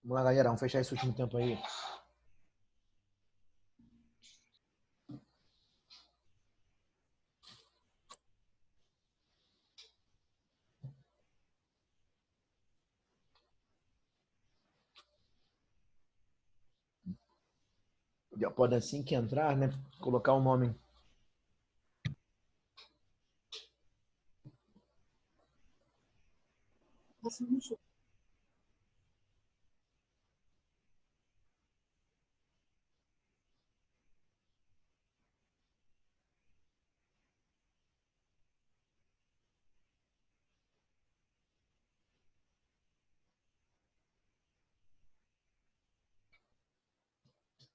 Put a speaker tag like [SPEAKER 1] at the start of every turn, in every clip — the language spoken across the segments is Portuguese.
[SPEAKER 1] Vamos lá, galera. Vamos fechar esse último tempo aí. Já pode assim que entrar, né? Colocar o nome.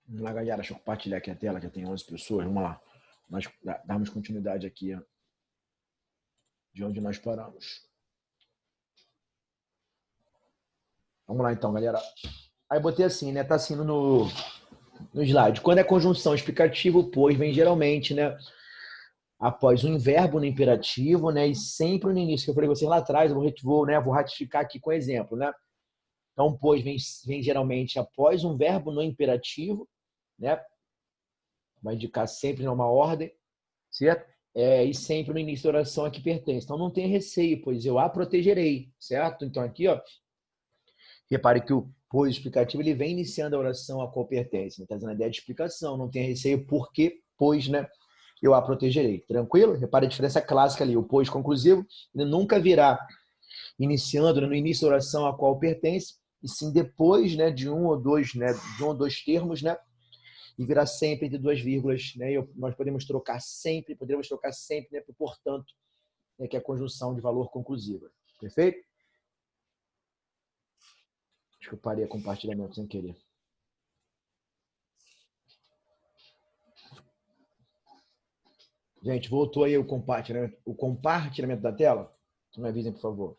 [SPEAKER 1] Vamos lá, galera. Deixa eu compartilhar aqui a tela, já tem 11 pessoas. Vamos lá. Nós darmos continuidade aqui de onde nós paramos. Vamos lá, então, galera. Aí botei assim, né? Tá assim no slide. Quando é conjunção explicativa, o pois vem geralmente, né? Após um verbo no imperativo, né? E sempre no início, que eu falei com vocês lá atrás, vou ratificar aqui com exemplo, né? Então, pois vem geralmente após um verbo no imperativo, né? Vai indicar sempre numa ordem, certo? E sempre no início da oração a que pertence. Então, não tenha receio, pois eu a protegerei, certo? Então, aqui, ó, repare que o pois explicativo ele vem iniciando a oração a qual pertence. Está dando a ideia de explicação, não tenha receio, porque, pois, né? Eu a protegerei. Tranquilo? Repare a diferença clássica ali. O pois conclusivo ele nunca virá iniciando no início da oração a qual pertence, e sim depois, né, de um ou dois, né, de um ou dois termos, né, e virá sempre entre duas vírgulas, né, e nós podemos trocar sempre, né, por portanto, né, que é a conjunção de valor conclusiva. Perfeito? Acho que eu parei o compartilhamento sem querer. Gente, voltou aí o compartilhamento da tela? Me avisem, por favor.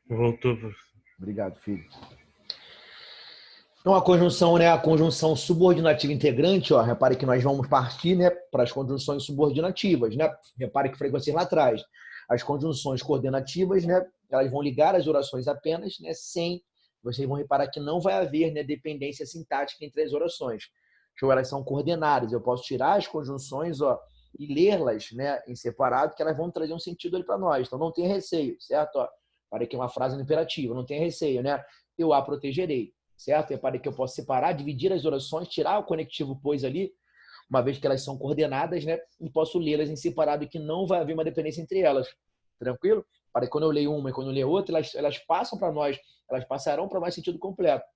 [SPEAKER 2] Voltou.
[SPEAKER 1] Obrigado, filho. Então, a conjunção, né? A conjunção subordinativa integrante, ó, repare que nós vamos partir, né, para as conjunções subordinativas, né? Repare que falei com vocês lá atrás. As conjunções coordenativas, né, elas vão ligar as orações apenas, né, sem, vocês vão reparar que não vai haver, né, dependência sintática entre as orações. Elas são coordenadas. Eu posso tirar as conjunções, ó, e lê-las, né, em separado, que elas vão trazer um sentido ali para nós. Então, não tenha receio, certo? Ó, repare que é uma frase no imperativo, não tenha receio, né? Eu a protegerei. Certo? Repare que eu posso separar, dividir as orações, tirar o conectivo pois ali, uma vez que elas são coordenadas, né? E posso lê-las em separado e que não vai haver uma dependência entre elas. Tranquilo? Para que quando eu leio uma e quando eu leio outra, elas passam para nós, elas passarão para nós sentido completo,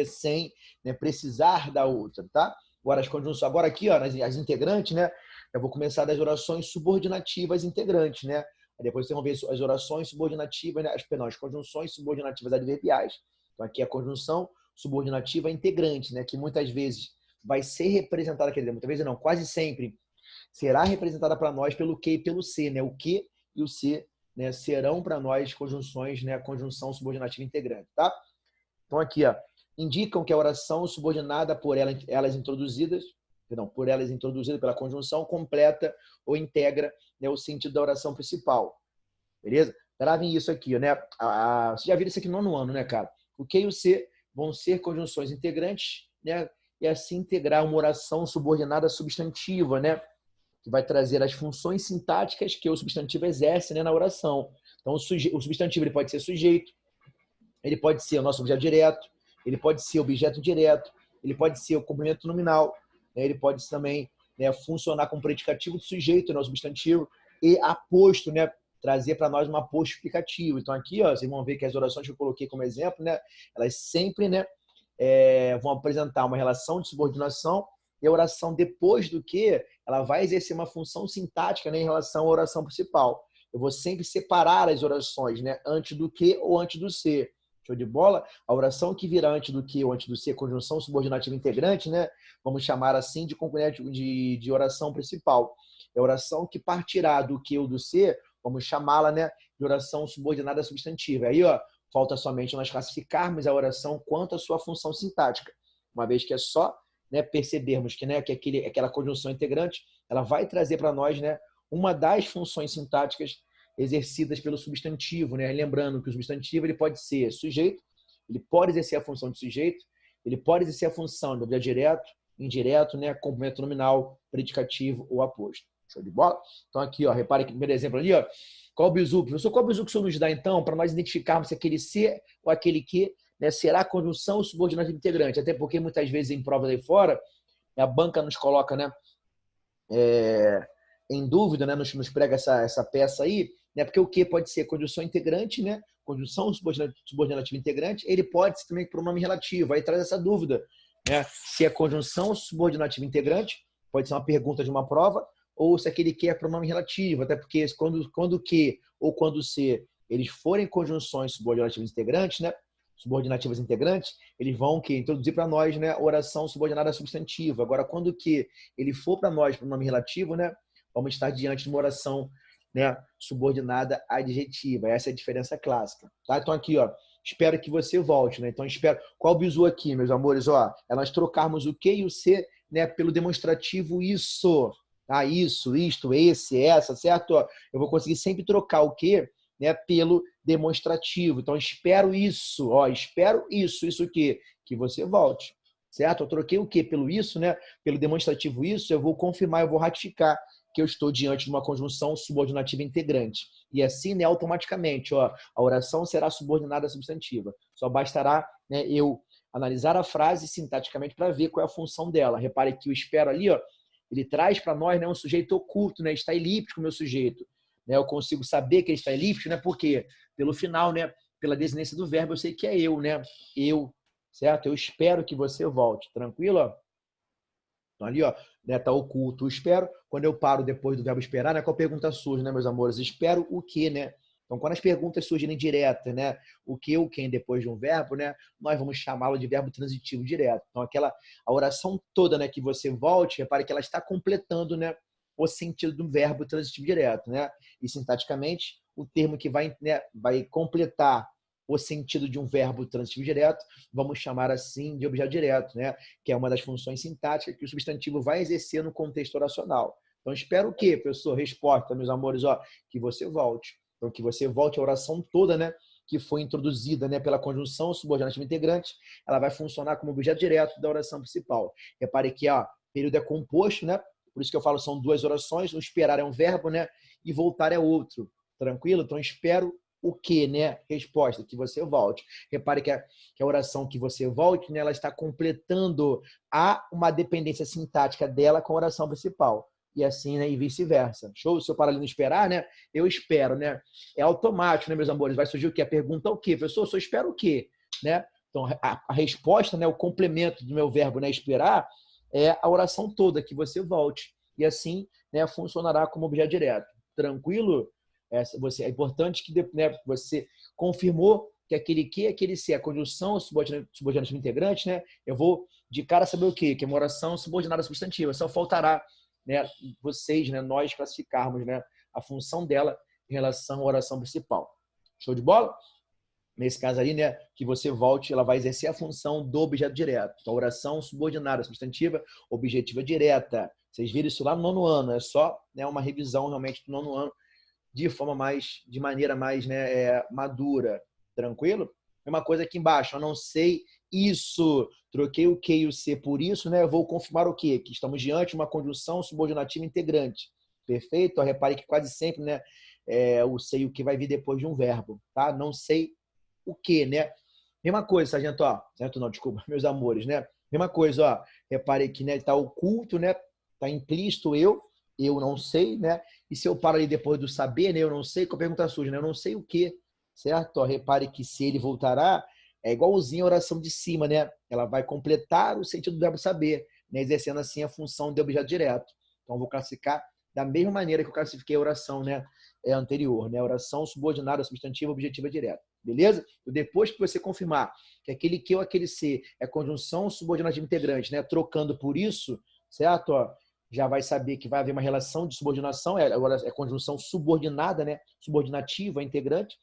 [SPEAKER 1] sem, né, precisar da outra, tá? Agora as conjunções, agora aqui, ó, as integrantes, né? Eu vou começar das orações subordinativas integrantes, né? Aí depois vocês vão ver as orações subordinativas, né? As conjunções subordinativas adverbiais. Então, aqui é a conjunção subordinativa integrante, né? Que muitas vezes vai ser representada, quer dizer, muitas vezes não, quase sempre será representada para nós pelo que e pelo se, né? O que e o se, né, serão para nós conjunções, né? A conjunção subordinativa integrante, tá? Então, aqui, ó, indicam que a oração subordinada por elas introduzidas, por elas introduzida pela conjunção, completa ou integra, né, o sentido da oração principal. Beleza? Gravem isso aqui, né? Você já viram isso aqui no nono ano, né, cara? O que e o se vão ser conjunções integrantes, né? E assim integrar uma oração subordinada substantiva, né? Que vai trazer as funções sintáticas que o substantivo exerce, né, na oração. Então, o substantivo ele pode ser sujeito, ele pode ser o nosso objeto direto, ele pode ser objeto indireto, ele pode ser o complemento nominal, né? Ele pode também, né, funcionar como predicativo do sujeito, né, o substantivo, e aposto, né, trazer para nós um aposto explicativo. Então aqui, ó, vocês vão ver que as orações que eu coloquei como exemplo, né, elas sempre, né, vão apresentar uma relação de subordinação, e a oração depois do que ela vai exercer uma função sintática, né, em relação à oração principal. Eu vou sempre separar as orações, né, antes do que ou antes do ser. Show de bola? A oração que virá antes do que ou antes do ser, conjunção subordinativa integrante, né? Vamos chamar assim de componente de oração principal. É a oração que partirá do que ou do ser, vamos chamá-la, né, de oração subordinada substantiva. Aí, ó, falta somente nós classificarmos a oração quanto à sua função sintática. Uma vez que é só, né, percebermos que, né, que aquela conjunção integrante, ela vai trazer para nós, né, uma das funções sintáticas exercidas pelo substantivo, né? Lembrando que o substantivo ele pode ser sujeito, ele pode exercer a função de sujeito, ele pode exercer a função de objeto direto, indireto, né? Complemento nominal, predicativo ou aposto. Show de bola? Então aqui, ó, repare que o primeiro exemplo ali, ó, qual o bizu? Professor, qual o bizu que o senhor nos dá então para nós identificarmos se aquele ser ou aquele que, né, será a conjunção ou subordinativo integrante? Até porque muitas vezes em provas aí fora, a banca nos coloca, né, em dúvida, né, nos prega essa peça aí, né, porque o que pode ser conjunção integrante, né, conjunção subordinativa integrante, ele pode ser também pronome relativo, aí traz essa dúvida, né, se é conjunção subordinativa integrante, pode ser uma pergunta de uma prova, ou se aquele que é pronome relativo, até porque quando que ou quando se eles forem conjunções subordinativas integrantes, né, subordinativas integrantes, eles vão que introduzir para nós, né, oração subordinada substantiva. Agora, quando que ele for para nós pronome relativo, né, vamos estar diante de uma oração, né, subordinada adjetiva. Essa é a diferença clássica. Tá? Então aqui, ó, espero que você volte, né? Então espero. Qual o bizu aqui, meus amores? Ó, é nós trocarmos o que e o se, né, pelo demonstrativo isso. Ah, isso, isto, esse, essa, certo? Eu vou conseguir sempre trocar o que, né, pelo demonstrativo. Então, espero isso, ó, espero isso que você volte, certo? Eu troquei o que pelo isso, né? Pelo demonstrativo isso, eu vou confirmar, eu vou ratificar que eu estou diante de uma conjunção subordinativa integrante. E assim, né, automaticamente, ó, a oração será subordinada à substantiva. Só bastará, né, eu analisar a frase sintaticamente para ver qual é a função dela. Repare que o espero ali, ó, ele traz para nós, né, um sujeito oculto, né? Está elíptico o meu sujeito. Né? Eu consigo saber que ele está elíptico, né? Por quê? Pelo final, né? Pela desinência do verbo, eu sei que é eu, né? Eu, certo? Eu espero que você volte. Tranquilo? Então, ali, ó, né, tá oculto o espero. Quando eu paro depois do verbo esperar, né? Qual pergunta surge, né, meus amores? Espero o quê, né? Então, quando as perguntas surgirem diretas, né? O que, o quem depois de um verbo, né? Nós vamos chamá-lo de verbo transitivo direto. Então, a oração toda, né? Que você volte, repare que ela está completando, né? O sentido do verbo transitivo direto, né? E sintaticamente, o termo que vai, né, vai completar o sentido de um verbo transitivo direto, vamos chamar assim de objeto direto, né? Que é uma das funções sintáticas que o substantivo vai exercer no contexto oracional. Então, espero o quê, professor? Resposta, meus amores, ó, que você volte. Então, que você volte a oração toda, né, que foi introduzida, né, pela conjunção subordinativa integrante, ela vai funcionar como objeto direto da oração principal. Repare que, ó, período é composto, né? Por isso que eu falo, são duas orações, o esperar é um verbo, né, e voltar é outro. Tranquilo? Então, espero o que, né? Resposta, que você volte. Repare que a oração que você volte, né, ela está completando uma dependência sintática dela com a oração principal. E assim, né, e vice-versa. Show? Se eu parar ali no esperar, né? Eu espero, né? É automático, né, meus amores? Vai surgir o quê? A pergunta é o quê? Professor, eu espero o quê? Né? Então, a resposta, né, o complemento do meu verbo, né, esperar, é a oração toda, que você volte. E assim, né, funcionará como objeto direto. Tranquilo? É importante que, né, você confirmou que aquele se, a conjunção subordinativa integrante, né, eu vou de cara saber o quê? Que é uma oração subordinada substantiva. Só faltará, né, vocês, né, nós classificarmos, né, a função dela em relação à oração principal. Show de bola? Nesse caso aí, né, que você volte, ela vai exercer a função do objeto direto. Então, oração subordinada substantiva, objetiva direta. Vocês viram isso lá no 9º ano. É só, né, uma revisão realmente do 9º ano de maneira mais, né, madura. Tranquilo? Mesma coisa aqui embaixo. Eu não sei isso. Troquei o que e o se por isso, né? Eu vou confirmar o quê? Que estamos diante de uma conjunção subordinativa integrante. Perfeito? Repare que quase sempre, né, o sei e o que vai vir depois de um verbo, tá? Não sei o que, né? Mesma coisa, sargento, ó. Sargento não, desculpa, meus amores, né? Mesma coisa, ó. Repare que, né, tá oculto, né? Tá implícito eu não sei, né? E se eu paro ali depois do saber, né? Eu não sei, com a pergunta surge, né? Eu não sei o que, certo? Ó, repare que se ele voltará, é igualzinho a oração de cima, né? Ela vai completar o sentido do verbo saber, né? Exercendo assim a função de objeto direto. Então, eu vou classificar da mesma maneira que eu classifiquei a oração, né, anterior, né? Oração subordinada, substantiva, objetiva direta. Beleza? E depois que você confirmar que aquele que ou aquele se é conjunção subordinativa integrante, né? Trocando por isso, certo? Ó, já vai saber que vai haver uma relação de subordinação, agora é conjunção subordinada, né? Subordinativa, integrante.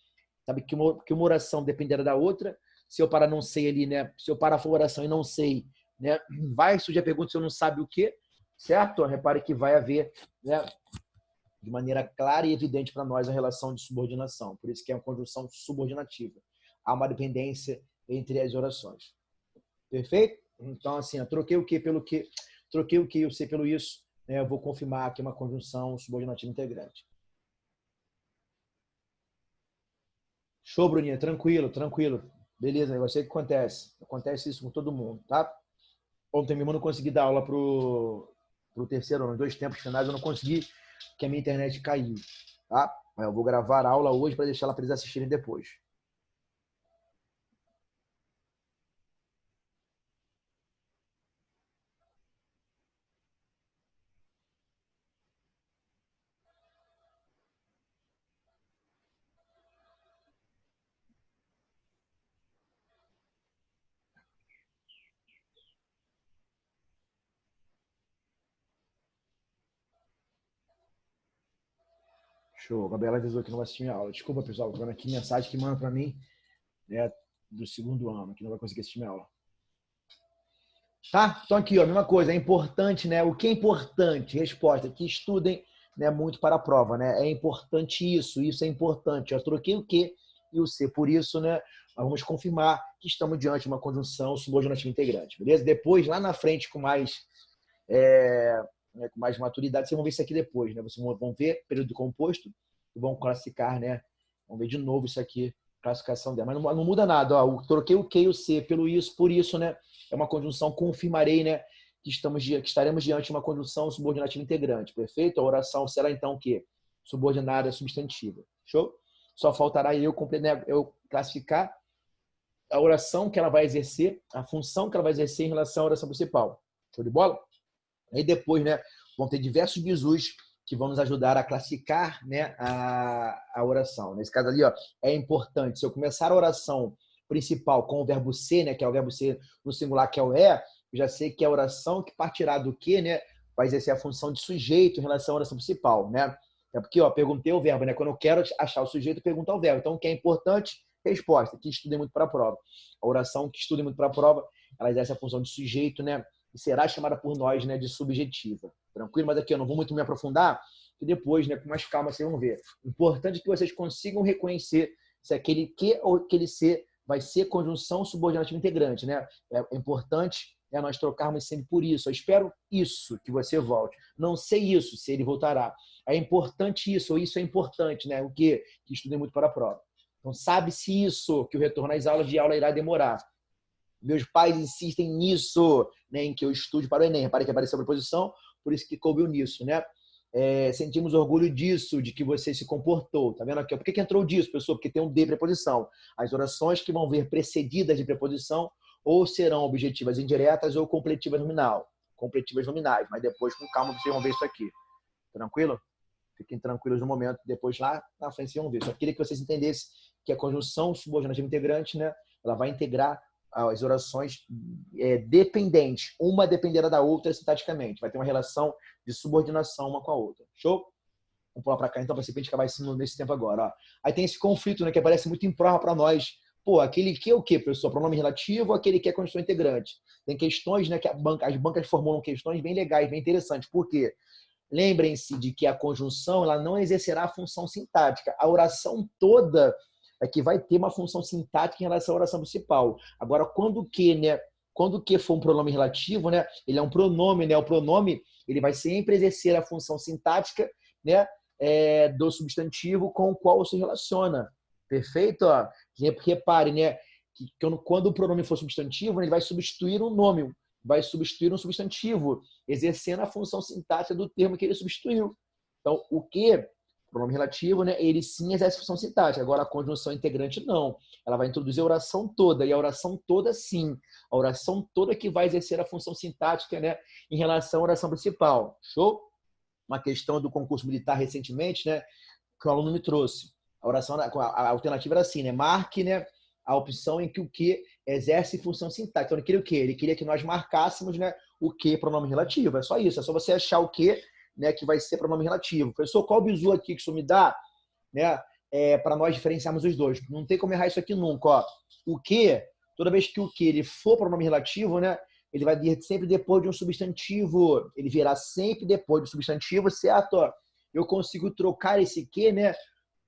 [SPEAKER 1] Sabe que uma oração dependerá da outra. Se eu parar não sei ali, né? Se eu parar a oração e não sei, né? Vai surgir a pergunta se eu não sabe o quê, certo? Repare que vai haver, né, de maneira clara e evidente para nós a relação de subordinação. Por isso que é uma conjunção subordinativa. Há uma dependência entre as orações. Perfeito? Então, assim, eu troquei o que pelo que, troquei o que e o C pelo isso, né? Eu vou confirmar aqui uma conjunção subordinativa integrante. Show, Bruninha, tranquilo, tranquilo. Beleza, eu sei o que acontece. Acontece isso com todo mundo, tá? Ontem mesmo eu não consegui dar aula pro terceiro, nos 2 tempos finais eu não consegui, porque a minha internet caiu, tá? Mas eu vou gravar a aula hoje para deixar ela para eles assistirem depois. Show. A Gabriela avisou que não vai assistir minha aula. Desculpa, pessoal, estou vendo aqui mensagem que manda para mim, né, do 2º ano, que não vai conseguir assistir minha aula. Tá? Então aqui, ó, a mesma coisa, é importante, né? O que é importante? Resposta, que estudem, né, muito para a prova, né? É importante isso é importante. Eu troquei o que e o C. Por isso, né, vamos confirmar que estamos diante de uma conjunção subordinativa integrante, beleza? Depois, lá na frente, com mais maturidade, vocês vão ver isso aqui depois, né? Vocês vão ver período composto e vão classificar, né? Vamos ver de novo isso aqui, classificação dela. Mas não muda nada, ó. Eu troquei o que e o C pelo isso, por isso, né? É uma conjunção, confirmarei, né? Que estaremos diante de uma conjunção subordinativa integrante, perfeito? A oração será então o quê? Subordinada substantiva. Show? Só faltará eu classificar a oração que ela vai exercer, a função que ela vai exercer em relação à oração principal. Show de bola? Aí depois, né, vão ter diversos bizus que vão nos ajudar a classificar, né, a oração. Nesse caso ali, ó, é importante. Se eu começar a oração principal com o verbo ser, né, que é o verbo ser no singular, que é o é, eu já sei que é a oração que partirá do que, né, vai exercer a função de sujeito em relação à oração principal, né? É porque, ó, perguntei o verbo, né? Quando eu quero achar o sujeito, eu pergunto ao verbo. Então, o que é importante? Resposta, que estudem muito para a prova. A oração que estudem muito para a prova, ela exerce a função de sujeito, né? E será chamada por nós, né, de subjetiva. Tranquilo? Mas aqui eu não vou muito me aprofundar, que depois, né, com mais calma, vocês vão ver. Importante que vocês consigam reconhecer se aquele que ou aquele ser vai ser conjunção subordinativa integrante, né? É importante nós trocarmos sempre por isso. Eu espero isso, que você volte. Não sei isso, se ele voltará. É importante isso, ou isso é importante, né? O que? Que estudem muito para a prova. Então, sabe-se isso, que o retorno às aulas de aula irá demorar. Meus pais insistem nisso, né, em que eu estude para o Enem. Repare que apareceu a preposição, por isso que coube nisso, né? Sentimos orgulho disso, de que você se comportou. Tá vendo aqui? Por que entrou disso, pessoal? Porque tem um de preposição. As orações que vão vir precedidas de preposição ou serão objetivas indiretas ou completivas nominal. Completivas nominais, mas depois, com calma, vocês vão ver isso aqui. Tranquilo? Fiquem tranquilos no momento. Depois, lá na frente, vocês vão ver. Só queria que vocês entendessem que a conjunção subordinativa integrante, né, ela vai integrar as orações dependentes. Uma dependerá da outra sintaticamente. Vai ter uma relação de subordinação uma com a outra. Show? Vamos pular para cá, então, para a gente acabar ensinando nesse tempo agora. Ó. Aí tem esse conflito, né, que aparece muito em prova para nós. Pô, aquele que é o quê, professor? Pronome relativo ou aquele que é conjunção integrante? Tem questões, né, que as bancas formulam questões bem legais, bem interessantes. Por quê? Lembrem-se de que a conjunção ela não exercerá a função sintática. A oração toda é que vai ter uma função sintática em relação à oração principal. Agora, quando o que for um pronome relativo, né, ele é um pronome, né? O pronome ele vai sempre exercer a função sintática, né, do substantivo com o qual se relaciona. Perfeito? Ó? Repare, né, que quando o pronome for substantivo, ele vai substituir um nome, vai substituir um substantivo, exercendo a função sintática do termo que ele substituiu. Então, o que pronome relativo, né, ele sim exerce função sintática. Agora, a conjunção integrante, não. Ela vai introduzir a oração toda, e a oração toda, sim. A oração toda que vai exercer a função sintática, né, em relação à oração principal. Show? Uma questão do concurso militar recentemente, né, que o aluno me trouxe. A alternativa era assim, né? Marque, né, a opção em que o que exerce função sintática. Então, ele queria o quê? Ele queria que nós marcássemos, né, o que pronome relativo. É só isso. É só você achar o que, né, que vai ser pronome relativo. Professor, qual bizu aqui que isso me dá, né, para nós diferenciarmos os dois? Não tem como errar isso aqui nunca. Ó. O que, toda vez que o que ele for pronome relativo, né, ele vai vir sempre depois de um substantivo. Ele virá sempre depois do substantivo, certo? Ó. eu consigo trocar esse que, né,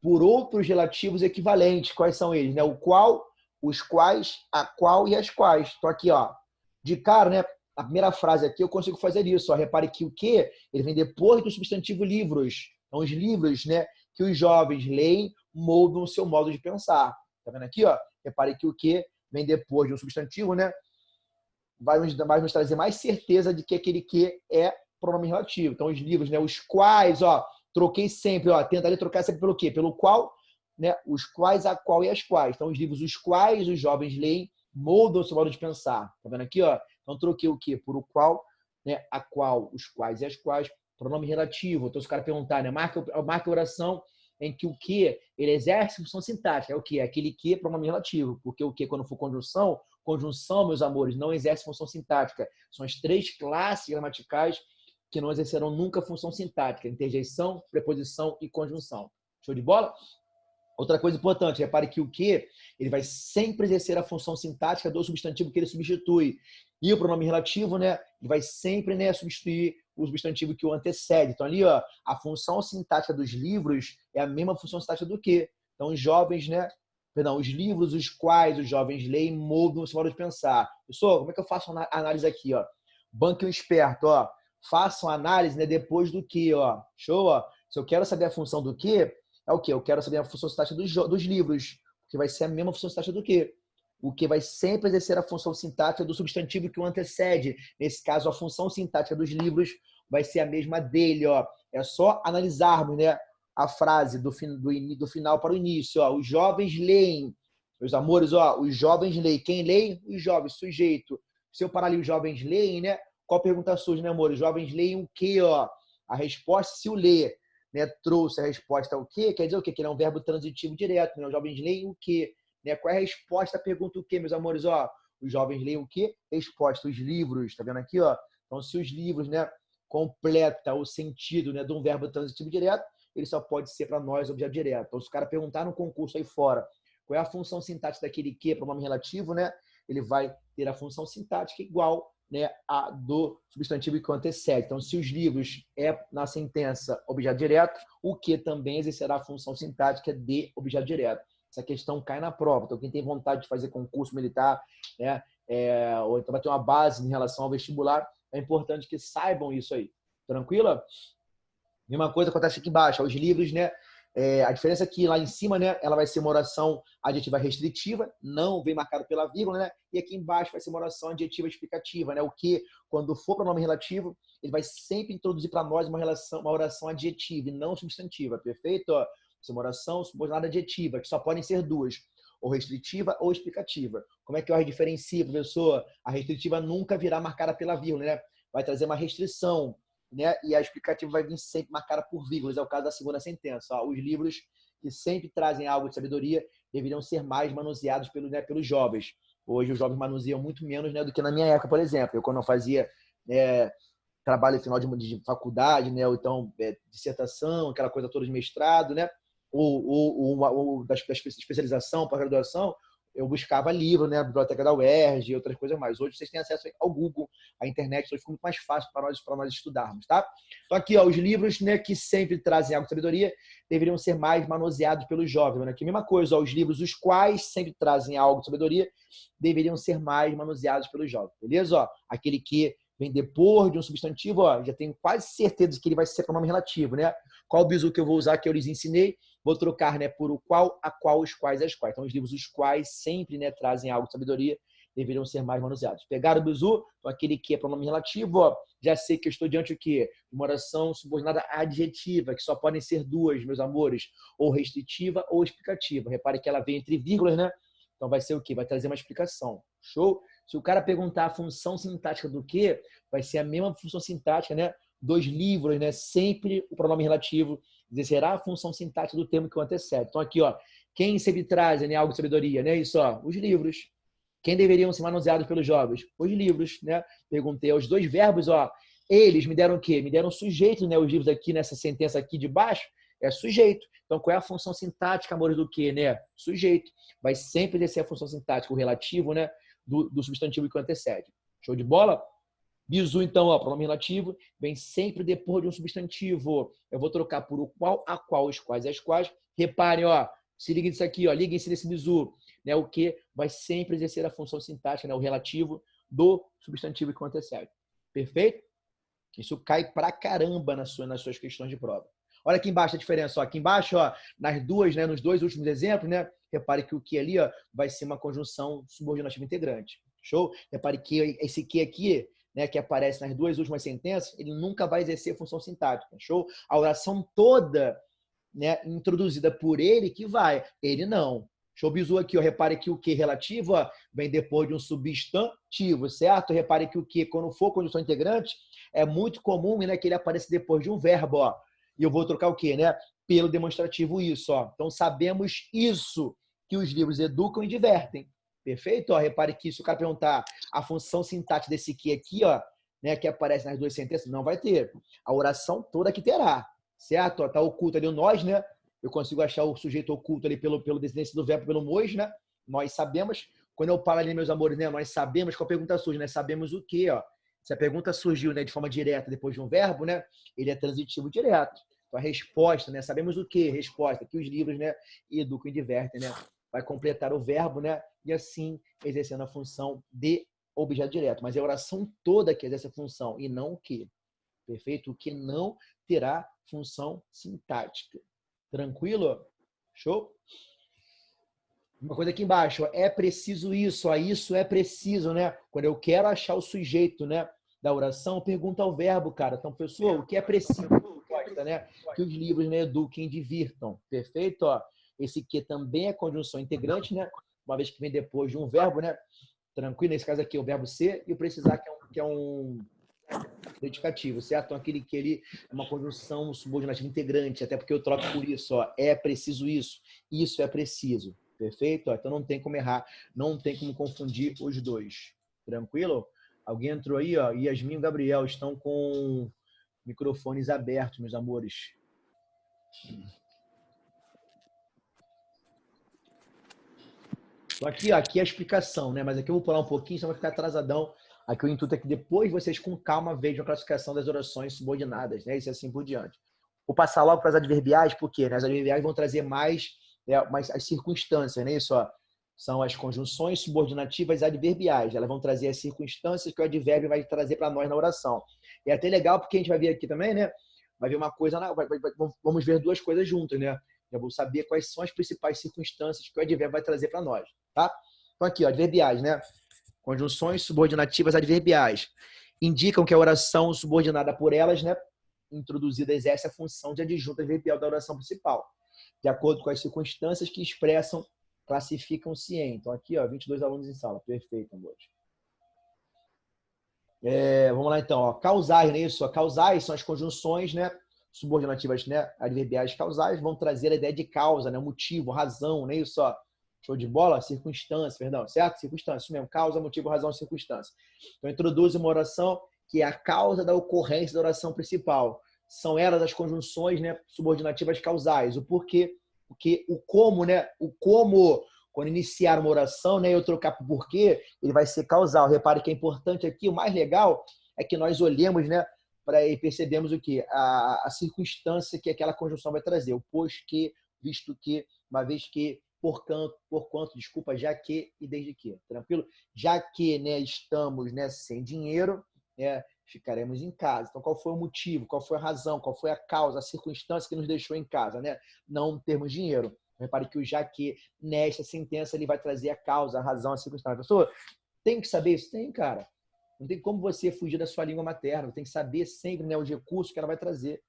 [SPEAKER 1] por outros relativos equivalentes. Quais são eles? Né? O qual, os quais, a qual e as quais. Então aqui, ó, de cara, né, a primeira frase aqui eu consigo fazer isso. Ó. Repare que o que ele vem depois do substantivo livros. Então os livros, né, que os jovens leem moldam o seu modo de pensar. Tá vendo aqui, ó? Repare que o que vem depois de um substantivo, né, vai nos trazer mais certeza de que aquele que é pronome relativo. Então, os livros, né, os quais, ó, troquei sempre, ó, tentaria trocar sempre pelo quê? Pelo qual, né, os quais, a qual e as quais. Então, os livros, os quais os jovens leem, moldam o seu modo de pensar. Tá vendo aqui, ó? Então, troquei o quê? Por o qual, né, a qual, os quais e as quais, pronome relativo. Então, se o cara perguntar, né, marca a oração em que o que ele exerce função sintática. É o que? É aquele que, pronome relativo. Porque o que, quando for conjunção, conjunção, meus amores, não exerce função sintática. São as 3 classes gramaticais que não exercerão nunca função sintática: interjeição, preposição e conjunção. Show de bola? Outra coisa importante, repare que o que ele vai sempre exercer a função sintática do substantivo que ele substitui. E o pronome relativo, né, ele vai sempre, né, substituir o substantivo que o antecede. Então ali, ó, a função sintática dos livros é a mesma função sintática do que. Então os jovens, né, perdão, os livros os quais os jovens leem moldam o seu modo de pensar. Pessoal, como é que eu faço a análise aqui, ó? Banque um esperto, ó. Façam a análise, né, depois do que, ó. Show, ó. Se eu quero saber a função do que, é o quê? Eu quero saber a função sintática dos livros, que vai ser a mesma função sintática do que. O que vai sempre exercer a função sintática do substantivo que o antecede. Nesse caso, a função sintática dos livros vai ser a mesma dele, ó. É só analisarmos, né, a frase do final para o início, ó. Os jovens leem. Meus amores, ó, os jovens leem. Quem lê? Os jovens, sujeito. Se eu parar ali, os jovens leem, né? Qual pergunta surge, né, amor? Os jovens leem o quê, ó? A resposta, se o ler, né, trouxe a resposta ao quê, quer dizer o quê? Que ele é um verbo transitivo direto, né? Os jovens leem o quê? Né? Qual é a resposta à pergunta o quê, meus amores? Ó, os jovens leem o quê? Resposta, os livros, tá vendo aqui, ó? Então, se os livros, né, completa o sentido, né, de um verbo transitivo direto, ele só pode ser para nós objeto direto. Então, se o cara perguntar no concurso aí fora qual é a função sintática daquele que, pronome relativo, né, ele vai ter a função sintática igual, né, a do substantivo que o antecede. Então, se os livros é na sentença objeto direto, o que também exercerá a função sintática de objeto direto. Essa questão cai na prova. Então, quem tem vontade de fazer concurso militar, né, ou então vai ter uma base em relação ao vestibular, é importante que saibam isso aí. Tranquila? Mesma coisa acontece aqui embaixo. Os livros, né? A diferença é que lá em cima, né, ela vai ser uma oração adjetiva restritiva, não vem marcado pela vírgula, né? E aqui embaixo vai ser uma oração adjetiva explicativa, né? O que, quando for pronome relativo, ele vai sempre introduzir para nós uma oração adjetiva e não substantiva, perfeito? Ó, uma oração subordinada adjetiva, que só podem ser duas, ou restritiva ou explicativa. Como é que eu a diferencio, professor? A restritiva nunca virá marcada pela vírgula, né? Vai trazer uma restrição, né? E a explicativa vai vir sempre marcada por vírgulas, é o caso da segunda sentença. Ó, os livros que sempre trazem algo de sabedoria deveriam ser mais manuseados pelos jovens. Hoje os jovens manuseiam muito menos, né, do que na minha época, por exemplo. Eu, quando eu fazia trabalho final de faculdade, né, ou então dissertação, aquela coisa toda de mestrado, né, ou da especialização, pós-graduação, eu buscava livro, né, a biblioteca da UERJ e outras coisas mais. Hoje vocês têm acesso ao Google, à internet, então fica muito mais fácil para nós estudarmos, tá? Então aqui, ó, os livros, né, que sempre trazem algo de sabedoria deveriam ser mais manuseados pelos jovens, né? Aqui, mesma coisa, ó, os livros os quais sempre trazem algo de sabedoria deveriam ser mais manuseados pelos jovens, beleza? Ó, aquele que vem depois de um substantivo, ó, já tenho quase certeza de que ele vai ser pronome relativo, né? Qual bizu que eu vou usar que eu lhes ensinei? Vou trocar, né, por o qual, a qual, os quais, as quais. Então, os livros os quais sempre, né, trazem algo de sabedoria deveriam ser mais manuseados. Pegaram o bizu? Então, aquele que é pronome relativo, ó, já sei que eu estou diante o quê? Uma oração subordinada adjetiva, que só podem ser duas, meus amores, ou restritiva ou explicativa. Repare que ela vem entre vírgulas, né? Então, vai ser o quê? Vai trazer uma explicação. Show? Se o cara perguntar a função sintática do quê, vai ser a mesma função sintática, né, dos livros, né? Sempre o pronome relativo exercerá a função sintática do termo que o antecede. Então, aqui, ó, quem sempre traz, né, algo de sabedoria, né? Isso, ó, os livros. Quem deveriam ser manuseados pelos jovens? Os livros, né? Perguntei aos dois verbos, ó, eles me deram o quê? Me deram sujeito, né? Os livros aqui nessa sentença aqui de baixo é sujeito. Então, qual é a função sintática, amores, do quê, né? Sujeito. Vai sempre exercer a função sintática, o relativo, né, do substantivo que o antecede. Show de bola? Bizu, então, ó, pronome relativo, vem sempre depois de um substantivo. Eu vou trocar por o qual, a qual, os quais e as quais. Reparem, ó, se liga nisso aqui, ó, liguem-se nesse bizu. Né, o que vai sempre exercer a função sintática, né, o relativo do substantivo que antecede. Perfeito? Isso cai pra caramba nas suas questões de prova. Olha aqui embaixo a diferença. Ó. Aqui embaixo, ó, nas duas, né, nos dois últimos exemplos, né, repare que o que ali ó, vai ser uma conjunção subordinativa integrante. Show? Repare que esse que aqui, né, que aparece nas duas últimas sentenças, ele nunca vai exercer função sintática. Show? A oração toda, né, introduzida por ele que vai. Ele não. Show, bizu aqui, ó. Repare que o que relativo ó, vem depois de um substantivo, certo? Repare que o que, quando for conjunção integrante, é muito comum, né, que ele apareça depois de um verbo, ó. E eu vou trocar o quê, né? Pelo demonstrativo isso, ó. Então sabemos isso que os livros educam e divertem. Perfeito? Ó, repare que se o cara perguntar a função sintática desse que aqui, ó, né, que aparece nas duas sentenças, não vai ter. A oração toda que terá, certo? Ó, tá oculto ali o nós, né? Eu consigo achar o sujeito oculto ali pelo descendência do verbo, pelo nós, né? Nós sabemos. Quando eu falo ali, meus amores, né? Nós sabemos qual a pergunta surge, né? Sabemos o quê, ó? Se a pergunta surgiu, né, de forma direta depois de um verbo, né? Ele é transitivo direto. Então a resposta, né? Sabemos o quê? Resposta que os livros, né, educam e divertem, né? Vai completar o verbo, né? E assim exercendo a função de objeto direto. Mas é a oração toda que exerce a função e não o que. Perfeito? O que não terá função sintática. Tranquilo? Show? Uma coisa aqui embaixo, ó, é preciso isso, ó, isso é preciso, né? Quando eu quero achar o sujeito, né, da oração, pergunta ao verbo, cara. Então, pessoal, o que é preciso? Resposta, né? Que os livros, né, eduquem e divirtam. Perfeito? Ó, esse que também é conjunção integrante, né? Uma vez que vem depois de um verbo, né? Tranquilo, nesse caso aqui, o verbo ser, e o precisar, que é um dedicativo, certo? Então, aquele que ele é uma conjunção subordinativa integrante, até porque eu troco por isso, ó, é preciso isso é preciso, perfeito? Ó, então não tem como errar, não tem como confundir os dois, tranquilo? Alguém entrou aí, ó, Yasmin e Gabriel estão com microfones abertos, meus amores. Então aqui, ó, aqui é a explicação, né? Mas aqui eu vou pular um pouquinho, senão vai ficar atrasadão. Aqui o intuito é que depois vocês, com calma, vejam a classificação das orações subordinadas, né? E assim por diante. Vou passar logo para as adverbiais, porque né, as adverbiais vão trazer mais as circunstâncias, né? Isso, ó, são as conjunções subordinativas adverbiais. Elas vão trazer as circunstâncias que o advérbio vai trazer para nós na oração. E é até legal, porque a gente vai ver aqui também, né? Vai ver uma coisa, vamos ver duas coisas juntas, né? Eu vou saber quais são as principais circunstâncias que o advérbio vai trazer para nós, tá? Então aqui, ó, adverbiais, né? Conjunções subordinativas adverbiais indicam que a oração subordinada por elas, né, introduzida, exerce a função de adjunto adverbial da oração principal, de acordo com as circunstâncias que expressam, classificam-se em. Então aqui, ó, 22 alunos em sala. Perfeito, amor. Vamos lá então, ó. Causais, né? Isso, ó. Causais são as conjunções, né, subordinativas, né, adverbiais causais, vão trazer a ideia de causa, né, motivo, razão, né? Isso, ó. Show de bola? Circunstância, perdão, certo? Circunstância, isso mesmo. Causa, motivo, razão, circunstância. Então, introduz uma oração que é a causa da ocorrência da oração principal. São elas as conjunções, né, subordinativas causais. O porquê, porque o como, né, o como, quando iniciar uma oração, né, eu trocar por porquê, ele vai ser causal. Repare que é importante aqui, o mais legal é que nós olhemos, né, e percebemos o que? A circunstância que aquela conjunção vai trazer. O pois que, visto que, uma vez que, por quanto, desculpa, já que e desde que. Tranquilo? Já que, né, estamos, né, sem dinheiro, né, ficaremos em casa. Então, qual foi o motivo? Qual foi a razão? Qual foi a causa, a circunstância que nos deixou em casa? Né? Não termos dinheiro. Repare que o já que, nesta sentença, ele vai trazer a causa, a razão, a circunstância. A pessoa tem que saber isso? Tem, cara. Não tem como você fugir da sua língua materna. Tem que saber sempre, né, os recursos que ela vai trazer.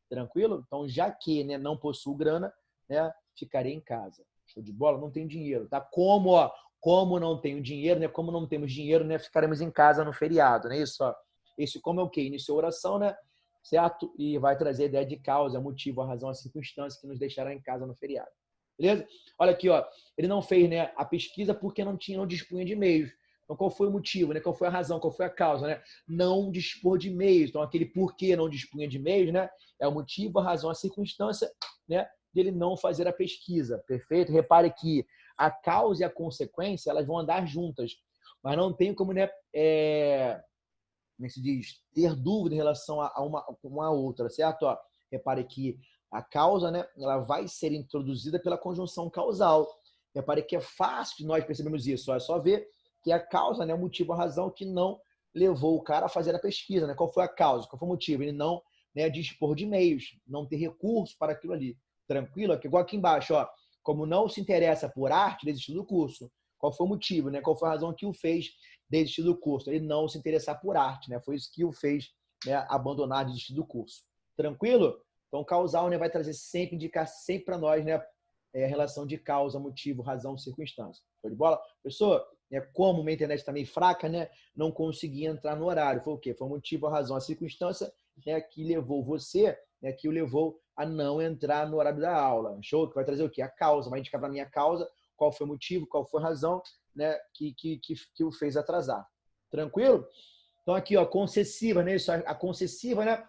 [SPEAKER 1] Tranquilo? Então, já que, né, não possuo grana, né, ficarei em casa. Show de bola? Não tenho dinheiro, tá? Como, ó, como não tenho dinheiro, né? Como não temos dinheiro, né? Ficaremos em casa no feriado, né? Isso, ó. Esse como é o quê? Iniciou a oração, né? Certo? E vai trazer a ideia de causa, motivo, a razão, a circunstância que nos deixará em casa no feriado. Beleza? Olha aqui, ó. Ele não fez, né, a pesquisa porque não dispunha de meios. Então, qual foi o motivo, né? Qual foi a razão, qual foi a causa, né? Não dispor de meios. Então, aquele porquê não dispunha de meios, né? É o motivo, a razão, a circunstância, né, dele não fazer a pesquisa. Perfeito? Repare que a causa e a consequência, elas vão andar juntas. Mas não tem como, né, como é que se diz, ter dúvida em relação a uma outra, certo? Ó, repare que a causa, né, ela vai ser introduzida pela conjunção causal. Repare que é fácil de nós percebermos isso. Ó, é só ver que a causa, né, o motivo, a razão que não levou o cara a fazer a pesquisa. Né? Qual foi a causa? Qual foi o motivo? Ele não, né, dispor de meios, não ter recurso para aquilo ali. Tranquilo? Aqui, igual aqui embaixo, ó, como não se interessa por arte, desistiu do curso. Qual foi o motivo? Né? Qual foi a razão que o fez desistir do curso? Ele não se interessar por arte. Né? Foi isso que o fez, né, abandonar, desistir do curso. Tranquilo? Então, causal, né, vai trazer sempre, indicar sempre para nós, né, a relação de causa, motivo, razão, circunstância. Foi de bola? Pessoa, né, como minha internet está meio fraca, né, não consegui entrar no horário. Foi o quê? Foi o motivo, a razão, a circunstância, né, que levou você, né, que o levou a não entrar no horário da aula. Show? Que vai trazer o quê? A causa. Vai indicar para mim a causa, qual foi o motivo, qual foi a razão, né, que o fez atrasar. Tranquilo? Então, aqui, ó, concessiva, né? Isso, a concessiva, né?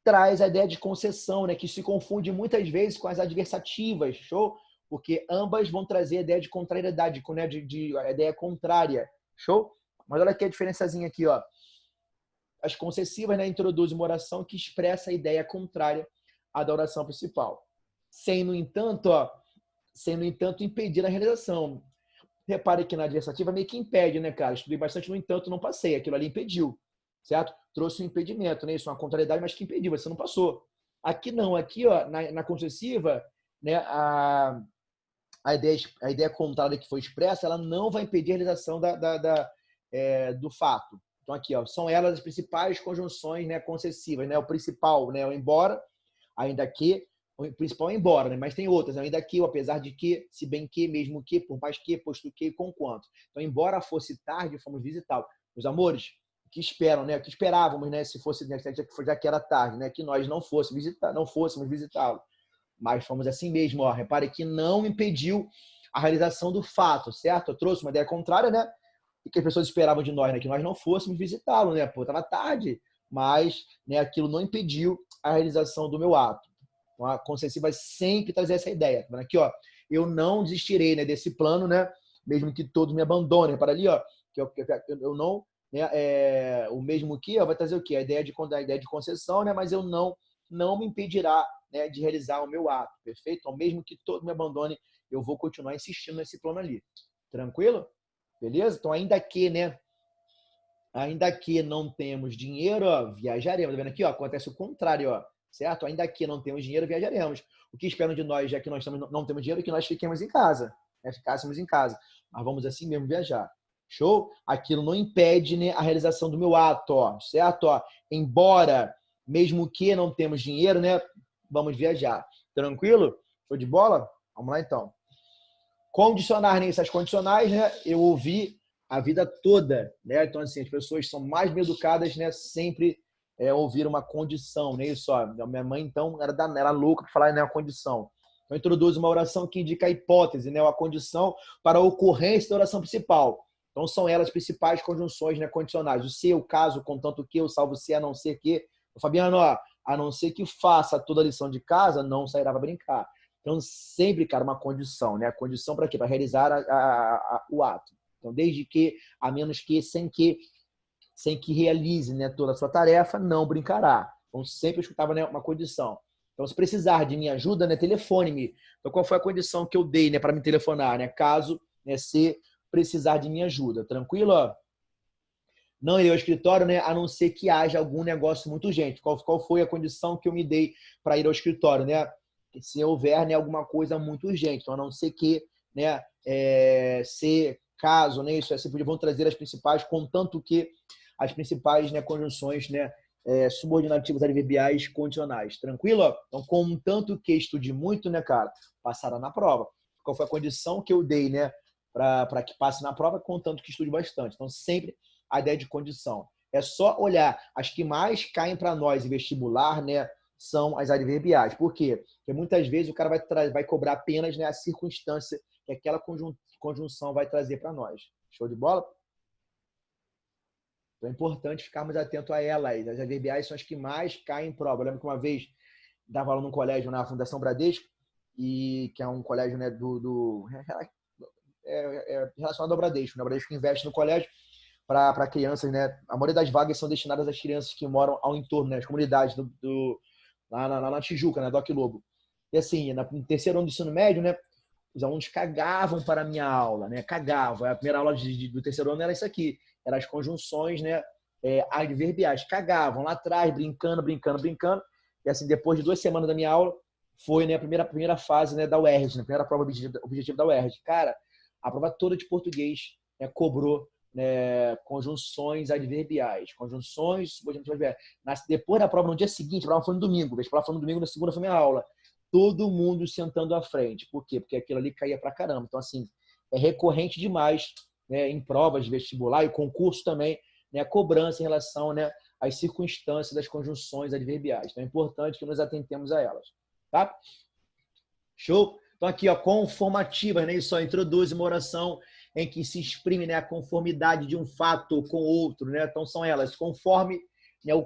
[SPEAKER 1] Traz a ideia de concessão, né, que se confunde muitas vezes com as adversativas, show? Porque ambas vão trazer a ideia de contrariedade, né, a ideia contrária, show? Mas olha aqui a diferençazinha aqui, ó. As concessivas, né, introduzem uma oração que expressa a ideia contrária à da oração principal, sem, no entanto, impedir a realização. Repare que na adversativa meio que impede, né, cara? Estudei bastante, no entanto, não passei. Aquilo ali impediu, certo? Trouxe um impedimento, né? Isso é uma contrariedade, mas que impediu, você não passou. Aqui não, aqui, ó, na concessiva, né, a ideia contrária que foi expressa, ela não vai impedir a realização do fato. Então, aqui, ó, são elas as principais conjunções, né, concessivas, né? O principal, né, o embora, ainda que, o principal é embora, né? Mas tem outras, ainda que, apesar de que, se bem que, mesmo que, por mais que, posto que, conquanto. Então, embora fosse tarde, fomos visitá-lo. Meus amores, o que esperam, né? O que esperávamos, né? Se fosse, né, já que era tarde, né? Que nós não fôssemos visitá-lo. Mas fomos assim mesmo, ó. Repare que não impediu a realização do fato, certo? Eu trouxe uma ideia contrária, né? E que as pessoas esperavam de nós, né? Que nós não fôssemos visitá-lo, né? Pô, tava tarde, mas, né, aquilo não impediu a realização do meu ato. Então, a concessiva vai sempre trazer essa ideia. Tá aqui, ó, eu não desistirei, né, desse plano, né, mesmo que todos me abandonem. Para ali, ó, que eu não, né, o mesmo que, ó, vai trazer o quê? A ideia de concessão, né, mas eu não me impedirá, né, de realizar o meu ato, perfeito? Então, mesmo que todos me abandonem, eu vou continuar insistindo nesse plano ali. Tranquilo? Beleza? Então, ainda que não temos dinheiro, ó, viajaremos. Tá vendo aqui? Ó, acontece o contrário, ó, certo? Ainda que não temos dinheiro, viajaremos. O que esperam de nós, já que nós não temos dinheiro, é que nós fiquemos em casa, né? Ficássemos em casa. Mas vamos assim mesmo viajar. Show? Aquilo não impede, né, a realização do meu ato, ó, certo? Ó, embora, mesmo que não temos dinheiro, né, vamos viajar. Tranquilo? Show de bola? Vamos lá, então. Condicionar nessas condicionais, né, eu ouvi a vida toda, né? Então, assim, as pessoas são mais bem educadas, né? Sempre ouvir uma condição, né? Isso, ó. Minha mãe, então, era louca para falar, né, uma condição. Então, introduz uma oração que indica a hipótese, né? Uma condição para a ocorrência da oração principal. Então, são elas as principais conjunções, né, condicionais. O se, o caso, contanto que, o salvo se, a não ser que. Fabiano, ó, a não ser que faça toda a lição de casa, não sairá para brincar. Então, sempre, cara, uma condição, né? A condição para quê? Para realizar o ato. Então, desde que, a menos que, sem que realize, né, toda a sua tarefa, não brincará. Então, sempre eu escutava, né, uma condição. Então, se precisar de minha ajuda, né, telefone-me. Então, qual foi a condição que eu dei, né, para me telefonar, né? Caso, né, se precisar de minha ajuda. Tranquilo? Ó? Não irei ao escritório, né, a não ser que haja algum negócio muito urgente. Qual foi a condição que eu me dei para ir ao escritório, né? Se houver, né, alguma coisa muito urgente. Então, a não ser que, né, se caso, né, isso assim, vão trazer as principais, contanto que as principais, né, conjunções, né, subordinativas adverbiais condicionais. Tranquilo? Então, contanto que estude muito, né, cara, passará na prova. Qual foi a condição que eu dei, né, para que passe na prova, contanto que estude bastante. Então, sempre a ideia de condição. É só olhar. As que mais caem para nós em vestibular, né, são as adverbiais. Por quê? Porque muitas vezes o cara vai cobrar apenas, né, a circunstância que aquela conjunção vai trazer para nós. Show de bola? Então é importante ficarmos atentos a elas. As adverbiais são as que mais caem em prova. Eu lembro que uma vez dava aula num colégio na Fundação Bradesco, que é um colégio, né, relacionado ao Bradesco. Né? O Bradesco investe no colégio para crianças, né? A maioria das vagas são destinadas às crianças que moram ao entorno, né? As comunidades lá na Tijuca, né? Doc Lobo. E assim, no terceiro ano do ensino médio, né? Os alunos cagavam para a minha aula, né? Cagavam. A primeira aula do terceiro ano era isso aqui. Eram as conjunções, né? Adverbiais. Cagavam lá atrás, brincando. E assim, depois de 2 semanas da minha aula, foi, né, a primeira fase, né, da UERJ, né? A primeira prova objetiva da UERJ. Cara, a prova toda de português, né, cobrou, né, conjunções adverbiais. Conjunções subordinativas adverbiais. Depois da prova, no dia seguinte, a prova foi no domingo. A prova foi no domingo, na segunda foi minha aula. Todo mundo sentando à frente. Por quê? Porque aquilo ali caía pra caramba. Então, assim, é recorrente demais, né, em provas de vestibular e concurso também, né, a cobrança em relação, né, às circunstâncias das conjunções adverbiais. Então, é importante que nos atentemos a elas. Tá? Show? Então, aqui, ó, conformativas, né? Isso só introduz uma oração em que se exprime, né, a conformidade de um fato com outro, né? Então, são elas conforme, né, o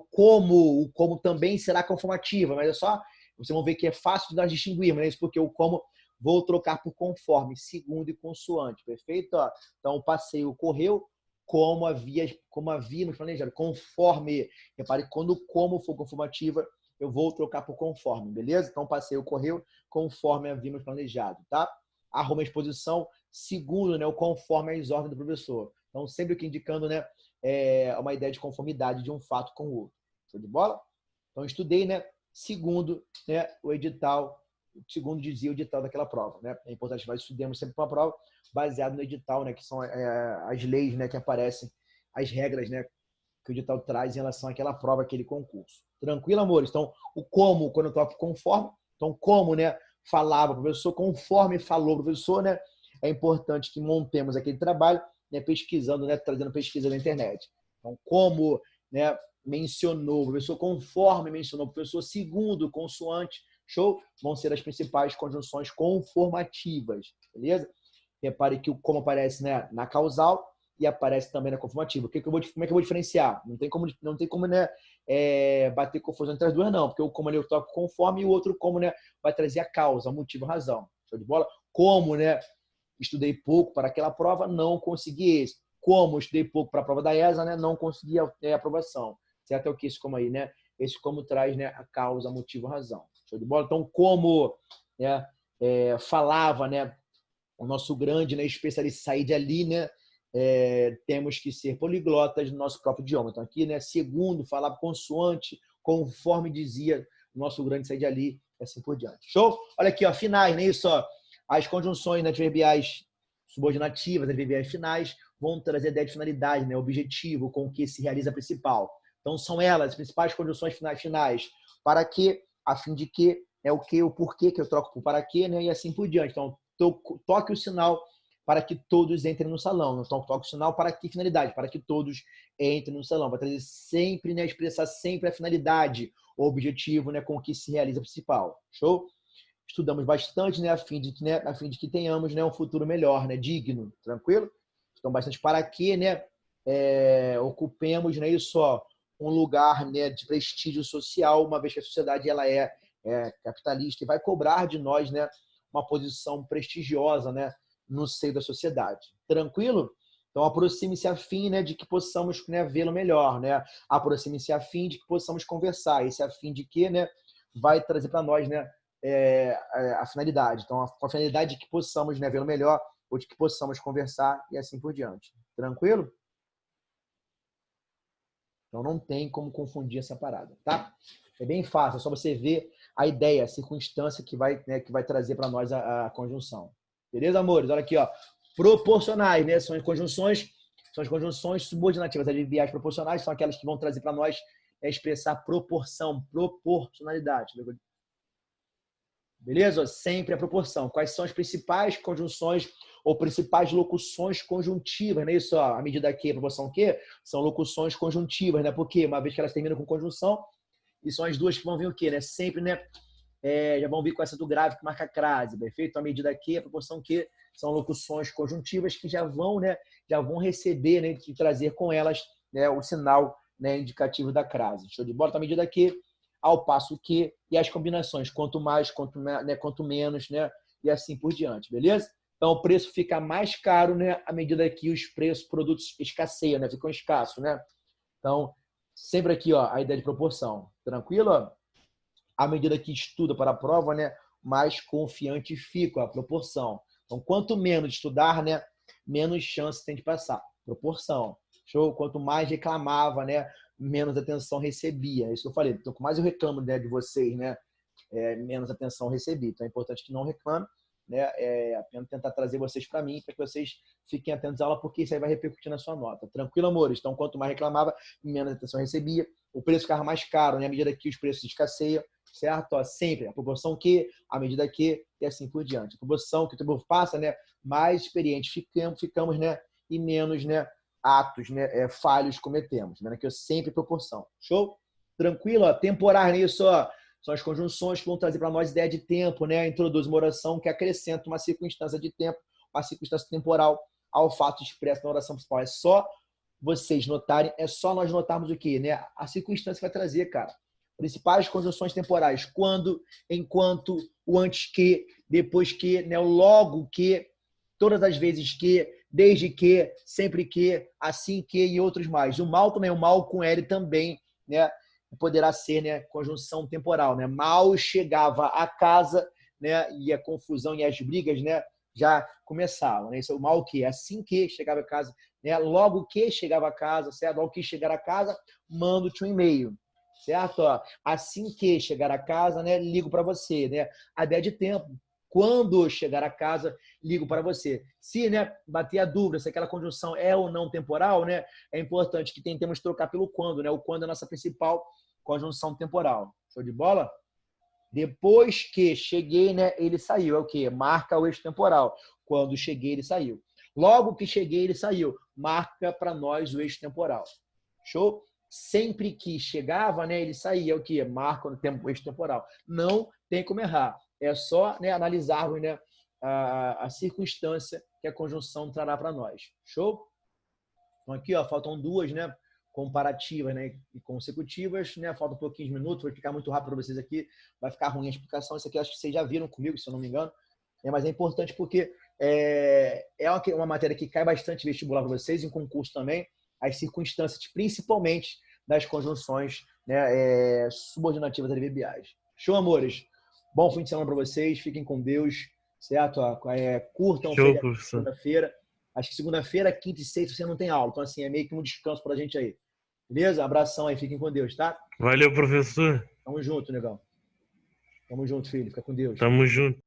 [SPEAKER 1] como também será conformativa, mas é só vocês vão ver que é fácil de nós distinguirmos, né? Isso porque o como vou trocar por conforme, segundo e consoante, perfeito? Ó, então, o passeio ocorreu como havíamos planejado, conforme. Repare, quando o como for conformativa, eu vou trocar por conforme, beleza? Então, o passeio ocorreu conforme havíamos planejado, tá? Arruma a exposição segundo, né, o conforme as ordens do professor. Então, sempre que indicando, né, uma ideia de conformidade de um fato com o outro. Show de bola? Então, estudei, né, segundo, né, o edital, segundo dizia o edital daquela prova, né? É importante que nós estudemos sempre uma prova baseado no edital, né, que são as leis, né, que aparecem, as regras, né, que o edital traz em relação àquela prova, aquele concurso. Tranquilo, amores? Então, o como, quando eu toco conforme, então, como, né, falava o professor, conforme falou o professor, né, é importante que montemos aquele trabalho, né, pesquisando, né, trazendo pesquisa na internet. Então, como, né, mencionou o professor, conforme mencionou o professor, segundo, consoante, show? Vão ser as principais conjunções conformativas, beleza? Repare que o como aparece, né, na causal e aparece também na conformativa. Como é que eu vou diferenciar? Não tem como, né, bater confusão entre as duas, não, porque o como eu toco conforme e o outro como, né, vai trazer a causa, o motivo, a razão. Show de bola? Como, né, estudei pouco para aquela prova, não consegui esse. Como estudei pouco para a prova da ESA, né, não consegui a aprovação. Certo? É o que esse como aí, né? Esse como traz, né, a causa, motivo, razão. Show de bola? Então, como, né, falava, né, o nosso grande, né, especialista Said Ali, né, temos que ser poliglotas no nosso próprio idioma. Então, aqui, né, segundo, falava consoante, conforme dizia o nosso grande Said Ali, e assim por diante. Show? Olha aqui, ó, finais, né? Isso, ó, as conjunções, né, adverbiais subordinativas, adverbiais finais, vão trazer a ideia de finalidade, né, objetivo, com o que se realiza a principal. Então, são elas, as principais conjunções finais. Para que, a fim de que, é o que, o porquê que eu troco por para que, né, e assim por diante. Então, toque o sinal para que todos entrem no salão. Então, toque o sinal para que finalidade? Para que todos entrem no salão. Vai trazer sempre, né, expressar sempre a finalidade, o objetivo, né, com o que se realiza o principal. Show? Estudamos bastante, né, a fim de que tenhamos, né, um futuro melhor, né, digno. Tranquilo? Então, bastante para que, né, ocupemos, né, isso, ó, um lugar, né, de prestígio social, uma vez que a sociedade ela é capitalista e vai cobrar de nós, né, uma posição prestigiosa, né, no seio da sociedade. Tranquilo? Então, aproxime-se a fim, né, de que possamos, né, vê-lo melhor, né? Aproxime-se a fim de que possamos conversar. Esse a fim de que, né, vai trazer para nós, né, a finalidade. Então, a finalidade de que possamos, né, vê-lo melhor ou de que possamos conversar e assim por diante. Tranquilo? Então, não tem como confundir essa parada, tá? É bem fácil, é só você ver a ideia, a circunstância que vai, né, que vai trazer para nós a conjunção. Beleza, amores? Olha aqui, ó. Proporcionais, né? São as conjunções subordinativas. As adverbiais proporcionais são aquelas que vão trazer para nós expressar proporção, proporcionalidade. Beleza? Sempre a proporção. Quais são as principais conjunções ou principais locuções conjuntivas, né? Isso, ó, a medida que, a proporção que, são locuções conjuntivas, né? Porque uma vez que elas terminam com conjunção, e são as duas que vão vir o quê, né? Sempre, né? Já vão vir com essa do grave que marca a crase, perfeito? A medida que, a proporção que, são locuções conjuntivas que já vão, né? Já vão receber, né? E trazer com elas, né, o sinal, né, indicativo da crase. Show de bola? Então, a medida que, ao passo que, e as combinações, quanto mais, quanto menos, né? E assim por diante, beleza? Então, o preço fica mais caro, né, à medida que os produtos escasseiam, né, ficam escassos, né? Então, sempre aqui, ó, a ideia de proporção. Tranquilo? À medida que estuda para a prova, né, mais confiante fica a proporção. Então, quanto menos estudar, né, menos chance tem de passar. Proporção. Show? Quanto mais reclamava, né, menos atenção recebia. É isso que eu falei. Então, quanto mais eu reclamo, né, de vocês, né, menos atenção recebi. Então, é importante que não reclame, né? É apenas tentar trazer vocês para mim, para que vocês fiquem atentos à aula, porque isso aí vai repercutir na sua nota. Tranquilo, amores? Então, quanto mais reclamava, menos atenção recebia. O preço ficava mais caro, né, à medida que os preços escasseiam, certo? Ó, sempre a proporção que, à medida que, e assim por diante. A proporção que o tempo passa, né, mais experiente ficamos, né, e menos, né, atos, né, falhos cometemos. Né, que eu sempre proporção. Show? Tranquilo? Ó, temporar nisso, ó. São as conjunções que vão trazer para nós ideia de tempo, né? Introduz uma oração que acrescenta uma circunstância de tempo, uma circunstância temporal ao fato expresso na oração principal. É só vocês notarem, é só nós notarmos o quê, né? A circunstância vai trazer, cara. Principais conjunções temporais. Quando, enquanto, o antes que, depois que, né? O logo que, todas as vezes que, desde que, sempre que, assim que e outros mais. O mal também, o mal com L também, né? Poderá ser, né, conjunção temporal, né? Mal chegava a casa, né, e a confusão e as brigas, né, já começavam, né? Isso é o mal que assim que chegava a casa, né? Logo que chegava a casa, certo? Logo que chegar a casa, mando-te um e-mail, certo? Ó, assim que chegar a casa, né, ligo para você, né? A ideia de tempo. Quando chegar a casa, ligo para você. Se, né, bater a dúvida se aquela conjunção é ou não temporal, né, é importante que tentemos trocar pelo quando, né? O quando é a nossa principal conjunção temporal. Show de bola? Depois que cheguei, né, ele saiu. É o quê? Marca o eixo temporal. Quando cheguei, ele saiu. Logo que cheguei, ele saiu. Marca para nós o eixo temporal. Show? Sempre que chegava, né, ele saía. É o quê? Marca o eixo temporal. Não tem como errar. É só, né, analisarmos, né, a circunstância que a conjunção trará para nós. Show? Então aqui, ó, faltam duas, né, comparativas, né, e consecutivas, né? Faltam pouquinhos minutos, vou explicar muito rápido para vocês aqui, vai ficar ruim a explicação. Isso aqui eu acho que vocês já viram comigo, se eu não me engano, mas é importante porque é uma matéria que cai bastante vestibular para vocês, em concurso também, as circunstâncias, principalmente das conjunções, né, subordinativas adverbiais. Show, amores? Bom fim de semana para vocês, fiquem com Deus, certo? Curtam o
[SPEAKER 2] Show,
[SPEAKER 1] feriado de
[SPEAKER 2] professor.
[SPEAKER 1] segunda-feira. Acho que segunda-feira, quinta e sexta você não tem aula. Então, assim, é meio que um descanso pra gente aí. Beleza? Abração aí, fiquem com Deus, tá?
[SPEAKER 2] Valeu, professor.
[SPEAKER 1] Tamo junto, negão. Tamo junto, filho. Fica com Deus.
[SPEAKER 2] Tamo junto.